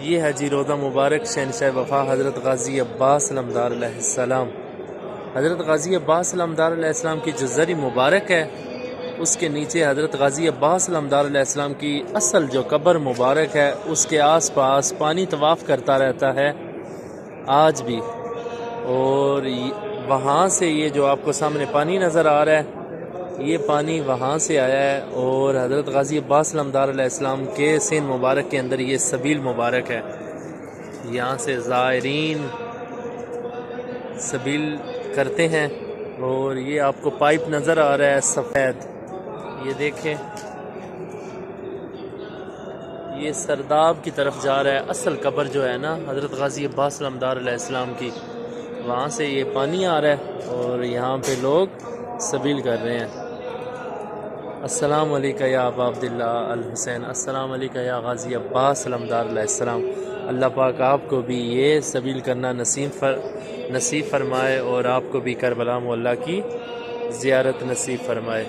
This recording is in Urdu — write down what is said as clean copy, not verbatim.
یہ ہے جی روضہ مبارک شہنشاہ وفا حضرت غازی عباس علمدار علیہ السلام۔ حضرت غازی عباس علمدار علیہ السلام کی جو زری مبارک ہے اس کے نیچے حضرت غازی عباس علمدار علیہ السلام کی اصل جو قبر مبارک ہے اس کے آس پاس پانی طواف کرتا رہتا ہے آج بھی۔ اور وہاں سے یہ جو آپ کو سامنے پانی نظر آ رہا ہے یہ پانی وہاں سے آیا ہے، اور حضرت غازی عباس علمدار علیہ السلام کے سین مبارک کے اندر یہ سبیل مبارک ہے۔ یہاں سے زائرین سبیل کرتے ہیں، اور یہ آپ کو پائپ نظر آ رہا ہے سفید، یہ دیکھیں یہ سرداب کی طرف جا رہا ہے۔ اصل قبر جو ہے نا حضرت غازی عباس علمدار علیہ السلام کی، وہاں سے یہ پانی آ رہا ہے اور یہاں پہ لوگ سبیل کر رہے ہیں۔ السلام علیکم یا ابا عبداللہ الحسین، السلام علیکم یا غازی عباس علمدار علیہ السلام۔ اللہ پاک آپ کو بھی یہ سبیل کرنا نصیب فرمائے، اور آپ کو بھی کربلا مولا کی زیارت نصیب فرمائے۔